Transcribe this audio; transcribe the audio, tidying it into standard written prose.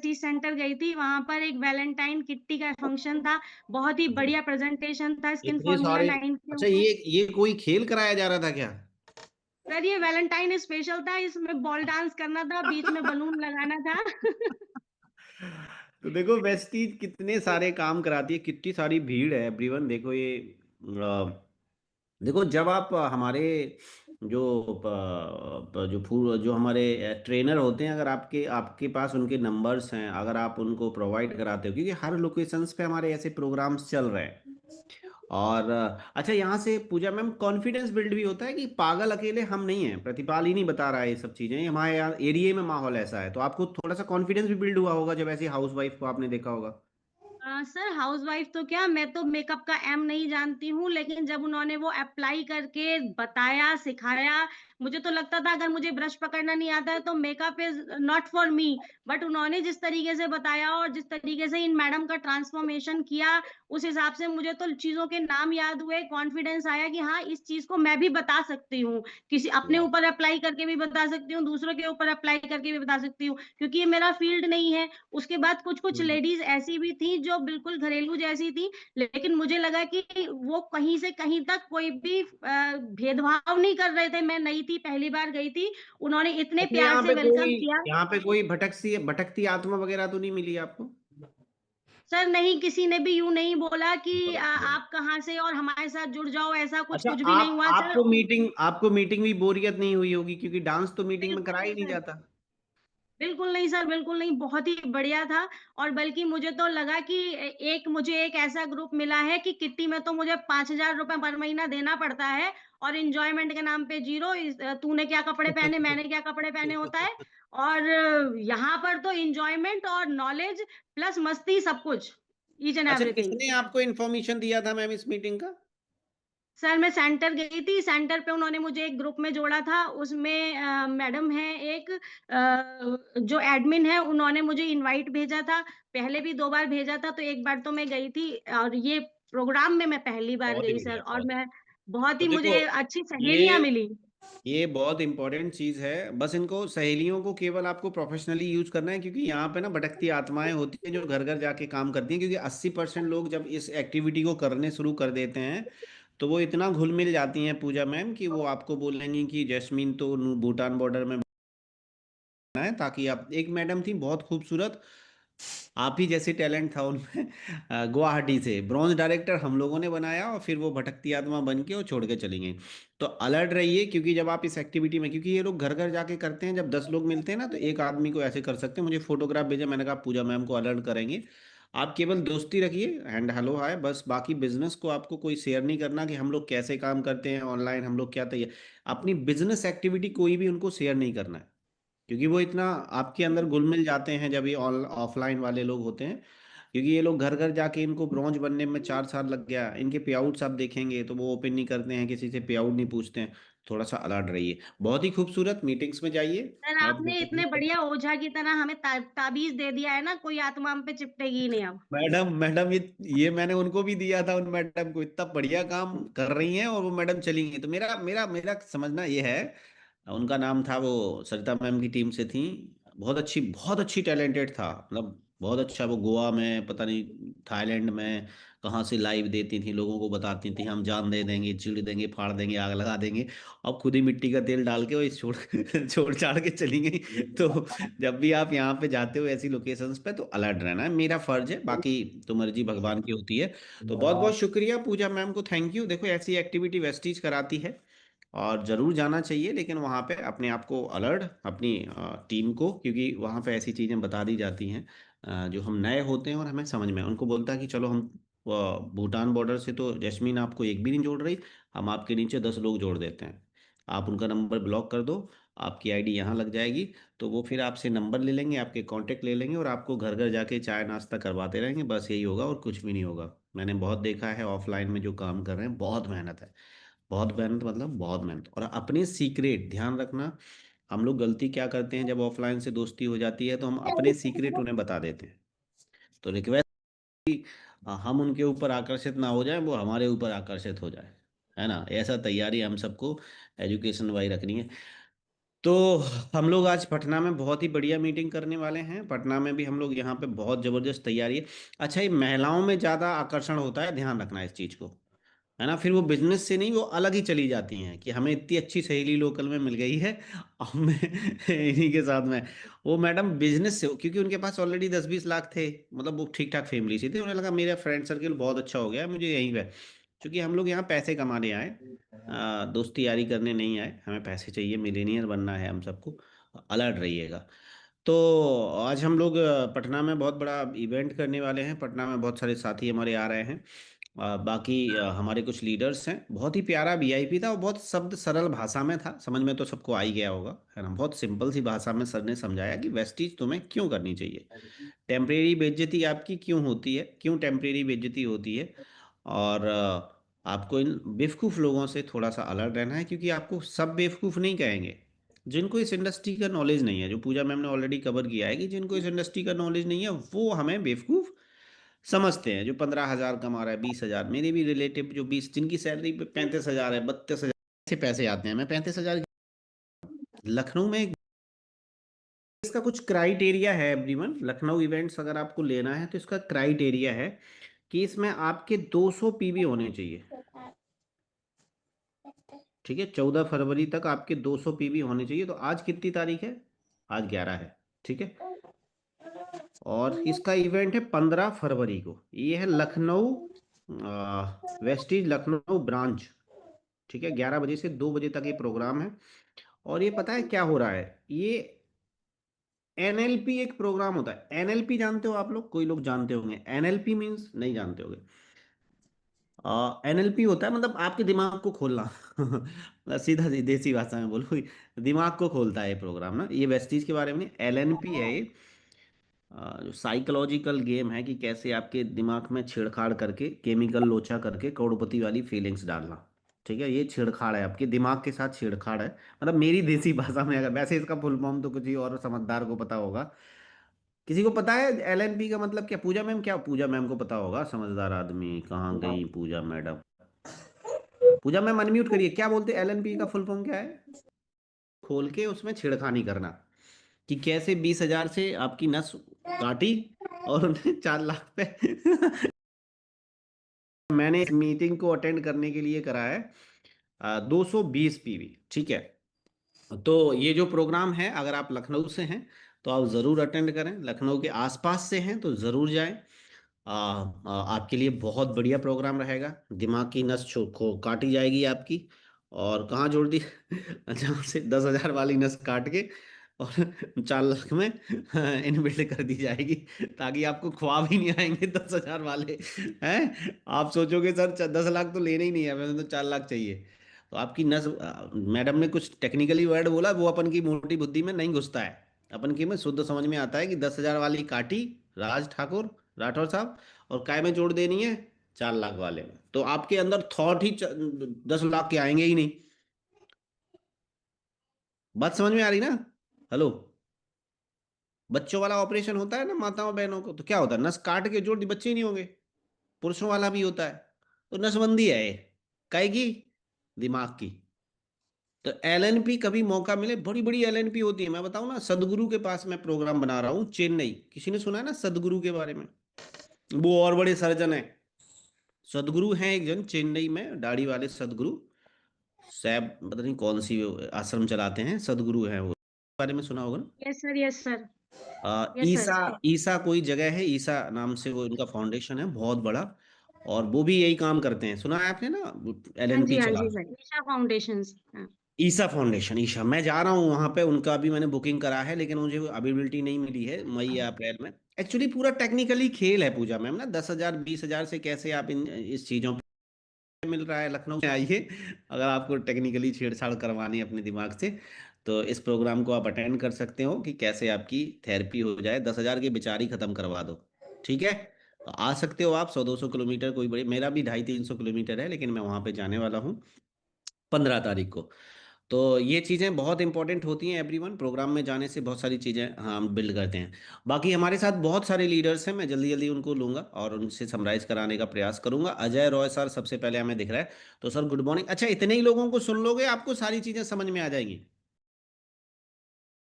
Vestige centre गई थी, वहां पर एक वैलेंटाइन किट्टी का फंक्शन था। बहुत ही बढ़िया प्रेजेंटेशन था स्किन इतने फॉर्मूला सारे। 9 के अच्छा, ऊपर। ये कोई खेल कराया जा रहा था क्या? सर ये वैलेंटाइन स्पेशल था, इसमें बॉल डांस करना था, बीच में बलून लगाना था। तो देखो वेस्टीज कितने सारे काम कराती है, कितनी सारी भीड़ है एवरीवन। देखो ये देखो जब आप हमारे जो जो हमारे ट्रेनर होते हैं, अगर आपके आपके पास उनके नंबर्स हैं, अगर आप उनको प्रोवाइड कराते हो, क्योंकि हर लोकेशंस पे हमारे ऐसे प्रोग्राम्स चल रहे हैं। और अच्छा, यहाँ से पूजा मैम कॉन्फिडेंस बिल्ड भी होता है कि पागल अकेले हम नहीं हैं, प्रतिपाल ही नहीं बता रहा है ये सब चीजें, हमारे यहाँ एरिया में माहौल ऐसा है, तो आपको थोड़ा सा कॉन्फिडेंस भी बिल्ड हुआ होगा जब ऐसी हाउस वाइफ को आपने देखा होगा। सर हाउसवाइफ तो क्या, मैं तो मेकअप का एम नहीं जानती हूँ, लेकिन जब उन्होंने वो अप्लाई करके बताया, सिखाया, मुझे तो लगता था अगर मुझे ब्रश पकड़ना नहीं आता है तो makeup is not for me. But उन्होंने जिस तरीके से बताया और जिस तरीके से इन मैडम का ट्रांसफॉर्मेशन किया, उस हिसाब से मुझे तो चीजों के नाम याद हुए, कॉन्फिडेंस आया कि हाँ इस चीज को मैं भी बता सकती हूँ, किसी अपने वाह। ऊपर अप्लाई करके भी बता सकती हूँ, दूसरों के ऊपर अप्लाई करके भी बता सकती हूँ, क्योंकि ये मेरा फील्ड नहीं है। उसके बाद कुछ-कुछ हम्म। लेडीज़ ऐसी भी थी जो बिल्कुल घरेलू जैसी थी, लेकिन मुझे लगा कि वो कहीं से कहीं तक कोई भी भेदभाव नहीं कर रहे थे। मैं नई थी, पहली बार गई थी, उन्होंने इतने अच्छा, प्यार से वेलकम किया। यहाँ पे कोई भटकती आत्मा वगैरह तो नहीं मिली आपको? सर नहीं, किसी ने भी यूँ नहीं बोला कि बहुत बढ़िया। आप कहाँ से और हमारे साथ जुड़ जाओ, ऐसा अच्छा, कुछ भी नहीं आप हुआ सर। आपको मीटिंग भी बोरियत नहीं हुई होगी, क्योंकि डांस तो मीटिंग में बिल्कुल कराया नहीं ही नहीं सर। जाता। बिल्कुल नहीं सर, बिल्कुल नहीं, बहुत ही बढ़िया था। और बल्कि मुझे तो लगा कि मुझे एक ऐसा ग्रुप मिला है कि किट्टी में तो मुझे 5,000 रुपए पर महीना देना पड़ता है और एन्जॉयमेंट के नाम पे ज़ीरो। तूने क्या कपड़े पहने, मैंने क्या कपड़े पहने होता है। और यहाँ पर तो एन्जॉयमेंट और नॉलेज प्लस मस्ती सब कुछ, ईच एंड अच्छा, एवरीथिंग। किसने आपको इन्फॉर्मेशन दिया था मैम इस मीटिंग का? सर मैं सेंटर गई थी, सेंटर पे उन्होंने मुझे एक ग्रुप में जोड़ा था, उसमें मैडम हैं एक, जो एडमिन है, उन्होंने मुझे इनवाइट भेजा था। पहले भी 2 बार भेजा था, तो एक बार तो मैं गई थी और ये प्रोग्राम में मैं पहली बार बहुत ही गई सर, बढ़िया, और बहुत ही। मैं बहुत तो ही देखो, मुझे अच्छी सहेलियाँ ये मिली। ये बहुत इंपॉर्टेंट चीज है। बस इनको सहेलियों को केवल आपको प्रोफेशनली यूज करना है, क्योंकि यहाँ पे ना भटकती आत्माएं होती हैं जो घर घर जाके काम करती हैं, क्योंकि 80% लोग जब इस एक्टिविटी को करने शुरू कर देते हैं तो वो इतना घुल मिल जाती हैं पूजा मैम, कि वो आपको बोलेंगी कि जैस्मीन तो भूटान बॉर्डर में है, ताकि आप, एक मैडम थी बहुत खूबसूरत, आप ही जैसे टैलेंट था उनमें, गुवाहाटी से ब्रॉन्ज डायरेक्टर हम लोगों ने बनाया, और फिर वो भटकती आत्मा बन के और छोड़ के चली गई। तो अलर्ट रहिए, क्योंकि जब आप इस एक्टिविटी में, क्योंकि ये लोग घर घर जाके करते हैं, जब 10 लोग मिलते हैं ना, तो एक आदमी को ऐसे कर सकते हैं। मुझे फोटोग्राफ भेजा, मैंने कहा पूजा मैम को अलर्ट करेंगे। आप केवल दोस्ती रखिए, एंड हेलो हाय, बस बाकी बिजनेस को आपको कोई शेयर नहीं करना कि हम लोग कैसे काम करते हैं ऑनलाइन, हम लोग क्या तैयार, अपनी बिजनेस एक्टिविटी कोई भी उनको शेयर नहीं करना है, क्योंकि वो इतना आपके अंदर घुल मिल जाते हैं जब ये ऑफलाइन वाले लोग होते हैं। क्योंकि ये लोग घर घर जाके, इनको ब्रॉन्ज बनने में 4 साल लग गया, इनके पे आउट्स आप देखेंगे तो वो ओपन नहीं करते हैं, किसी से पे आउट नहीं पूछते हैं। थोड़ा सा अलर्ट रहिए। बहुत ही खूबसूरत, मीटिंग्स में जाइए। सर आप आपने इतने बढ़िया ओझा की तरह हमें ताबीज़ दे दिया है ना, कोई आत्मा हम पे चिपटेगी ही नहीं अब। मैडम मैडम ये मैंने उनको भी दिया था, उन मैडम को, इतना बढ़िया काम कर रही हैं, और वो मैडम चली गई। तो मेरा मेरा मेरा समझना ये है, उनका नाम था, वो सरिता मैम की टीम से थी, बहुत अच्छी टैलेंटेड था, मतलब बहुत अच्छा। वो गोवा में, पता नहीं थाईलैंड में कहाँ से लाइव देती थी, लोगों को बताती थी हम जान दे देंगे, चीड़ देंगे, फाड़ देंगे, आग लगा देंगे। अब खुद ही मिट्टी का तेल डाल के वो इस छोड़ छोड़ छाड़ के चली गई। तो जब भी आप यहाँ पे जाते हो ऐसी लोकेशंस पे, तो अलर्ट रहना है, मेरा फर्ज है, बाकी तो मर्जी भगवान की होती है। तो बहुत बहुत शुक्रिया पूजा मैम को, थैंक यू। देखो ऐसी एक्टिविटी वेस्टीज कराती है, और ज़रूर जाना चाहिए, लेकिन वहाँ पे अपने आप को अलर्ट, अपनी टीम को, क्योंकि वहाँ पे ऐसी चीज़ें बता दी जाती हैं जो हम नए होते हैं और हमें समझ में, उनको बोलता है कि चलो हम भूटान बॉर्डर से तो जैस्मीन आपको एक भी नहीं जोड़ रही, हम आपके नीचे 10 लोग जोड़ देते हैं, आप उनका नंबर ब्लॉक कर दो, आपकी आईडी यहाँ लग जाएगी। तो वो फिर आपसे नंबर ले लेंगे, आपके कांटेक्ट ले लेंगे, और आपको घर घर जाके चाय नाश्ता करवाते रहेंगे, बस यही होगा और कुछ भी नहीं होगा। मैंने बहुत देखा है ऑफलाइन में जो काम कर रहे हैं, बहुत मेहनत है, बहुत मेहनत, मतलब बहुत मेहनत। और अपने सीक्रेट ध्यान रखना, हम लोग गलती क्या करते हैं, जब ऑफलाइन से दोस्ती हो जाती है तो हम अपने सीक्रेट उन्हें बता देते हैं। तो रिक्वेस्ट, हम उनके ऊपर आकर्षित ना हो जाए, वो हमारे ऊपर आकर्षित हो जाए, है ना, ऐसा तैयारी हम सबको एजुकेशन वाई रखनी है। तो हम लोग आज पटना में बहुत ही बढ़िया मीटिंग करने वाले हैं। पटना में भी हम लोग यहाँ पे बहुत ज़बरदस्त तैयारी है। अच्छा, ये महिलाओं में ज़्यादा आकर्षण होता है, ध्यान रखना इस चीज़ को, है ना। फिर वो बिजनेस से नहीं, वो अलग ही चली जाती हैं कि हमें इतनी अच्छी सहेली लोकल में मिल गई है, अब मैं इन्हीं के साथ में। वो मैडम बिजनेस से, क्योंकि उनके पास ऑलरेडी 10-20 लाख थे, मतलब वो ठीक ठाक फैमिली से थे, उन्हें लगा मेरा फ्रेंड सर्किल बहुत अच्छा हो गया है, मुझे यहीं पे, क्योंकि हम लोग यहाँ पैसे कमाने आए, दोस्ती यारी करने नहीं आए, हमें पैसे चाहिए, मिलेनियर बनना है हम सबको। अलर्ट रहिएगा। तो आज हम लोग पटना में बहुत बड़ा इवेंट करने वाले हैं। पटना में बहुत सारे साथी हमारे आ रहे हैं। बाकी हमारे कुछ लीडर्स हैं। बहुत ही प्यारा वीआईपी था और बहुत शब्द सरल भाषा में था, समझ में तो सबको आ ही गया होगा, है ना। बहुत सिंपल सी भाषा में सर ने समझाया कि वेस्टीज तुम्हें क्यों करनी चाहिए, टेम्परेरी बेइज्जती आपकी क्यों होती है, क्यों टेम्परेरी बेइज्जती होती है। और आपको इन बेवकूफ़ लोगों से थोड़ा सा अलर्ट रहना है, क्योंकि आपको सब बेवकूफ़ नहीं कहेंगे। जिनको इस इंडस्ट्री का नॉलेज नहीं है, जो पूजा मैम ने ऑलरेडी कवर किया है कि जिनको इस इंडस्ट्री का नॉलेज नहीं है वो हमें बेवकूफ़ समझते हैं। जो 15,000 कमा रहा है, 20,000, मेरे भी रिलेटिव जो 20, जिनकी सैलरी 35,000 है, 32,000 से पैसे आते हैं, मैं 35,000। लखनऊ में इसका कुछ क्राइटेरिया है एवरीवन। लखनऊ इवेंट्स अगर आपको लेना है तो इसका क्राइटेरिया है कि इसमें आपके 200 पीवी होने चाहिए। ठीक है, 14 फरवरी तक आपके 200 पीवी होने चाहिए। तो आज कितनी तारीख है? आज 11 है। ठीक है, और इसका इवेंट है 15 फरवरी को। ये है लखनऊ, वेस्टीज लखनऊ ब्रांच। ठीक है, 11 बजे से 2 बजे तक ये प्रोग्राम है। और ये पता है क्या हो रहा है? ये एनएलपी एक प्रोग्राम होता है। एनएलपी जानते हो आप लोग? कोई लोग जानते होंगे। एनएलपी मीन्स नहीं जानते होंगे। एनएलपी होता है मतलब आपके दिमाग को खोलना मतलब सीधा देसी भाषा में बोलो, दिमाग को खोलता है ये प्रोग्राम ना। ये वेस्टीज के बारे में नहीं, एलएनपी है ये। जो साइकोलॉजिकल गेम है कि कैसे आपके दिमाग में छेड़छाड़ करके, केमिकल लोचा करके करोड़पति वाली फीलिंग्स डालना। ठीक है, ये छेड़छाड़ है, आपके दिमाग के साथ छेड़छाड़ है। मतलब मेरी देसी भाषा में, अगर वैसे इसका फुल फॉर्म तो कुछ ही और समझदार को पता होगा। किसी को पता है एलएनपी का मतलब क्या? पूजा मैम, क्या पूजा मैम को पता होगा, समझदार आदमी। कहाँ गई पूजा मैडम? पूजा मैम अनम्यूट करिए। क्या बोलते एलएनपी का फुल फॉर्म क्या है? खोल के उसमें छेड़खानी करना, कि कैसे 20,000 से आपकी नस काटी और उन्हें 4 लाख पे मैंने इस मीटिंग को अटेंड करने के लिए करा है 220 पीवी। ठीक है, तो ये जो प्रोग्राम है, अगर आप लखनऊ से हैं तो आप ज़रूर अटेंड करें, लखनऊ के आसपास से हैं तो ज़रूर जाएं। आपके लिए बहुत बढ़िया प्रोग्राम रहेगा। दिमाग की नस को काटी जाएगी आपकी, और कहाँ जोड़ दी जहाँ से 10,000 वाली नस काट के और 4 लाख में इनबिल्ट कर दी जाएगी, ताकि आपको ख्वाब ही नहीं आएंगे 10,000 वाले। हैं, आप सोचोगे सर 10 लाख तो लेने ही नहीं है, मैंने तो 4 लाख चाहिए। तो आपकी नस, मैडम ने कुछ टेक्निकली वर्ड बोला, वो अपन की मोटी बुद्धि में नहीं घुसता है। अपन की में शुद्ध समझ में आता है कि 10,000 वाली काटी राज ठाकुर, राठौर साहब, और काय में जोड़ देनी है 4 लाख वाले में। तो आपके अंदर थॉट ही 10 लाख के आएंगे ही नहीं। बात समझ में आ रही ना? हेलो, बच्चों वाला ऑपरेशन होता है ना माताओं बहनों को, तो क्या होता है? नस काट के जोड़ दी, बच्चे ही नहीं होंगे। पुरुषों वाला भी होता है। तो नसबंदी है ये, काय की? दिमाग की। तो एलएनपी कभी मौका मिले, बड़ी बड़ी एलएनपी होती है। मैं बताऊं ना, सदगुरु के पास मैं प्रोग्राम बना रहा हूँ चेन्नई। किसी ने सुना है ना सदगुरु के बारे में? वो और बड़े सर्जन है। सदगुरु हैं एक जन चेन्नई में, दाढ़ी वाले सदगुरु, सैब पता नहीं कौन सी आश्रम चलाते हैं, सदगुरु हैं वो। बारे में सुना होगा ना। Yes sir, yes sir, yes ईसा, सर। ईसा कोई जगह है, ईसा नाम से वो इनका फाउंडेशन है बहुत बड़ा। और वो भी यही काम करते हैं, सुना है आपने ना, एलएनपी हाँ चला। जी सर, ईशा फाउंडेशन। हाँ। ईसा फाउंडेशन, ईशा, मैं जा रहा हूँ वहां पे। उनका भी मैंने बुकिंग करा है, लेकिन मुझे अवेलेबिलिटी नहीं मिली है मई या अप्रैल में। एक्चुअली पूरा टेक्निकली खेल है पूजा मैम ना। 10,000 20,000 से कैसे आप इन इस चीजों पे मिल रहा है। लखनऊ में आइए, अगर आपको टेक्निकली छेड़छाड़ करवानी है अपने दिमाग से, तो इस प्रोग्राम को आप अटेंड कर सकते हो कि कैसे आपकी थेरेपी हो जाए, 10,000 की बिचारी खत्म करवा दो। ठीक है, तो आ सकते हो आप। 100-200 किलोमीटर कोई बड़ी, मेरा भी 250-300 किलोमीटर है, लेकिन मैं वहां पे जाने वाला हूँ 15 तारीख को। तो ये चीज़ें बहुत इंपॉर्टेंट होती हैं एवरीवन। प्रोग्राम में जाने से बहुत सारी चीज़ें हम बिल्ड करते हैं। बाकी हमारे साथ बहुत सारे लीडर्स हैं, मैं जल्दी जल्दी उनको लूंगा और उनसे समराइज कराने का प्रयास करूंगा। अजय रॉय सर सबसे पहले हमें दिख रहा है। तो सर गुड मॉर्निंग। अच्छा, इतने ही लोगों को सुन लोगे, आपको सारी चीज़ें समझ में आ जाएंगी?